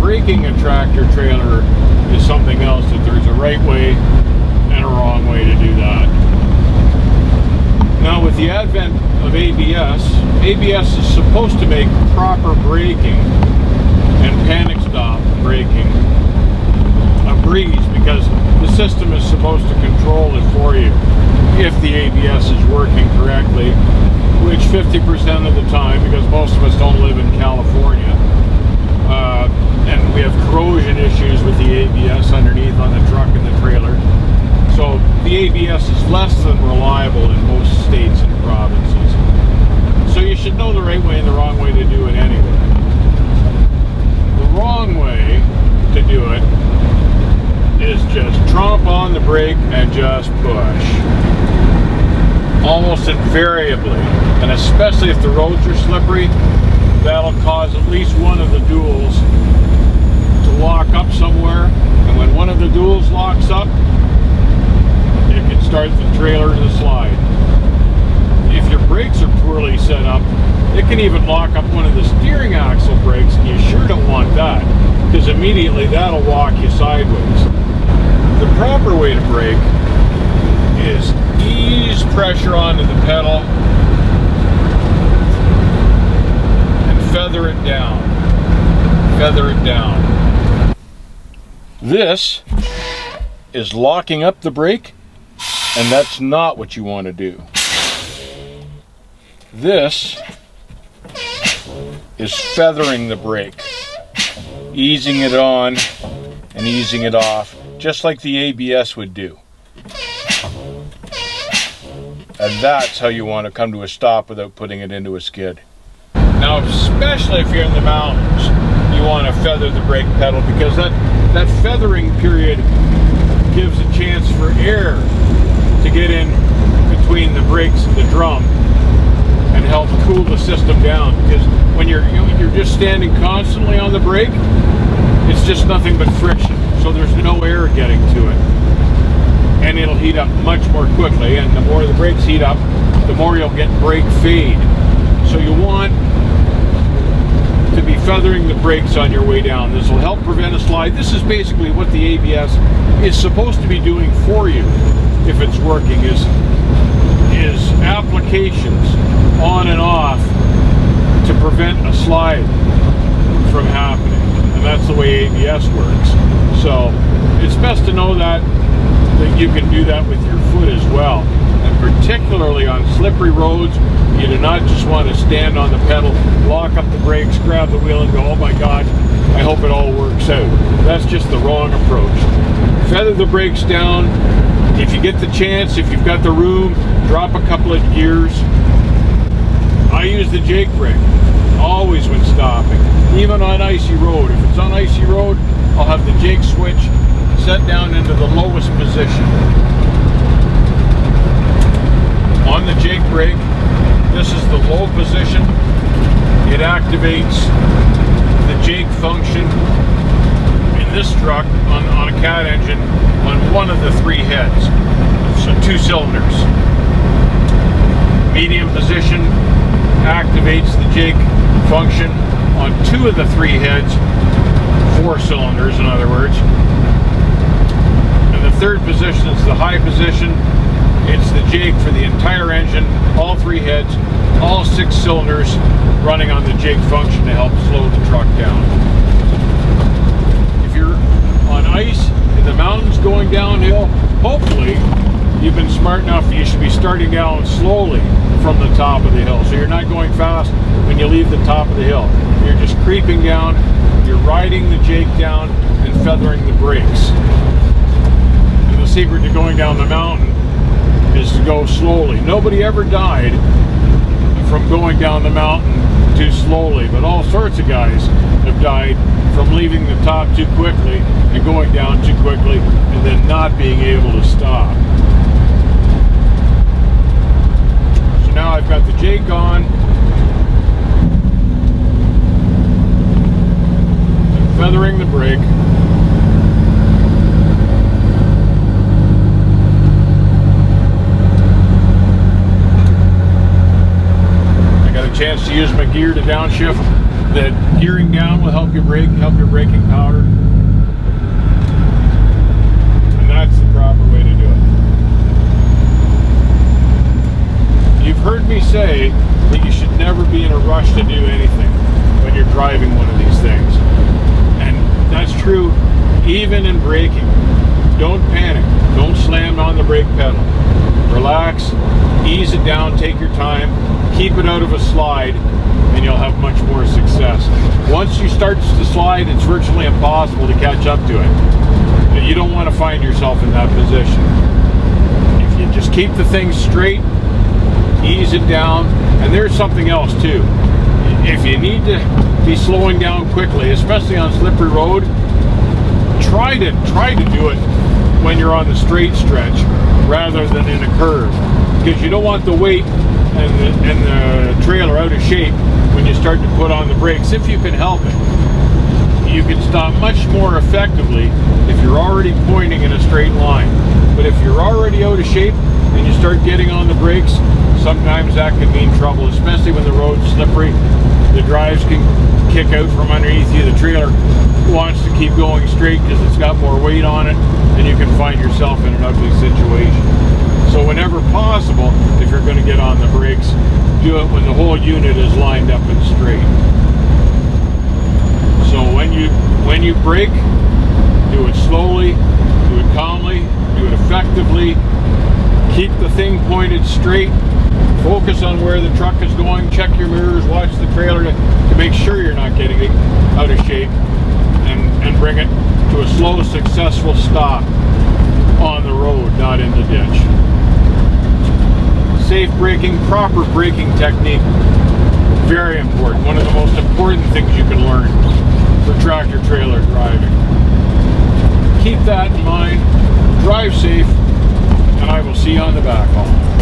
braking a tractor trailer is something else, that there's a right way and a wrong way to do that. Now with the advent of ABS, ABS is supposed to make proper braking and panic stop braking a breeze, because the system is supposed to control it for you if the ABS is working correctly, which 50% of the time, because most of us don't live in California, and we have corrosion issues with the ABS underneath on the truck and the trailer. So the ABS is less than reliable in most states and provinces. So you should know the right way and the wrong way to do it anyway. The wrong way to do it is just tromp on the brake and just push. Almost invariably, and especially if the roads are slippery, that'll cause at least one of the duals to lock up somewhere, and when one of the duals locks up, it can start the trailer to slide. If your brakes are poorly set up, it can even lock up one of the steering axle brakes, and you sure don't want that, because immediately that'll walk you sideways. The proper way to brake is ease pressure onto the pedal and feather it down. Feather it down. This is locking up the brake, and that's not what you want to do. This is feathering the brake, easing it on and easing it off, just like the ABS would do. And that's how you want to come to a stop without putting it into a skid. Now, especially if you're in the mountains, you want to feather the brake pedal, because that feathering period gives a chance for air to get in between the brakes and the drum and help cool the system down. Because when you're just standing constantly on the brake, it's just nothing but friction, so there's no air getting to it, and it'll heat up much more quickly, and the more the brakes heat up, the more you'll get brake fade. So you want to be feathering the brakes on your way down. This will help prevent a slide. This is basically what the ABS is supposed to be doing for you, if it's working, is applications on and off to prevent a slide from happening. And that's the way ABS works. So it's best to know that you can do that with your foot as well. And particularly on slippery roads, you do not just want to stand on the pedal, lock up the brakes, grab the wheel and go, oh my God, I hope it all works out. That's just the wrong approach. Feather the brakes down. If you get the chance, if you've got the room, drop a couple of gears. I use the Jake brake always when stopping, even on icy road. If it's on icy road, I'll have the Jake switch set down into the lowest position. On the Jake brake, this is the low position. It activates the Jake function in this truck on a cat engine on one of the three heads, so 2 cylinders. Medium position activates the Jake function on 2 of the 3 heads, 4 cylinders in other words. And the third position is the high position. It's the Jake for the entire engine, all 3 heads, all 6 cylinders running on the Jake function to help slow the truck down. If you're on ice in the mountains going downhill, hopefully you've been smart enough, you should be starting down slowly from the top of the hill. So you're not going fast when you leave the top of the hill. You're just creeping down, you're riding the Jake down and feathering the brakes. And the secret to going down the mountain is to go slowly. Nobody ever died from going down the mountain too slowly, but all sorts of guys have died from leaving the top too quickly and going down too quickly and then not being able to stop. So now I've got the Jake on. I'm feathering the brake. Chance to use my gear to downshift The gearing down will help you brake, help your braking power. And that's the proper way to do it. You've heard me say that you should never be in a rush to do anything when you're driving one of these things. And that's true even in braking. Don't panic. Don't slam on the brake pedal. Relax, ease it down, take your time, keep it out of a slide, and you'll have much more success. Once you start to slide, it's virtually impossible to catch up to it. But you don't want to find yourself in that position. If you just keep the thing straight, ease it down, and there's something else too. If you need to be slowing down quickly, especially on slippery road, try to do it when you're on the straight stretch rather than in a curve, because you don't want the weight and the trailer out of shape when you start to put on the brakes. If you can help it, you can stop much more effectively if you're already pointing in a straight line. But if you're already out of shape and you start getting on the brakes, sometimes that can mean trouble, especially when the road's slippery. The drives can kick out from underneath you. The trailer wants to keep going straight because it's got more weight on it, and you can find yourself in an ugly situation. So whenever possible, if you're going to get on the brakes, do it when the whole unit is lined up and straight. So when you brake, do it slowly, do it calmly, do it effectively. Keep the thing pointed straight. Focus on where the truck is going. Check your mirrors. Watch the trailer to make sure you're not getting it out of shape, and bring it to a slow, successful stop on the road, not in the ditch. Safe braking, proper braking technique, very important. One of the most important things you can learn for tractor trailer driving. Keep that in mind. Drive safe, and I will see you on the back haul.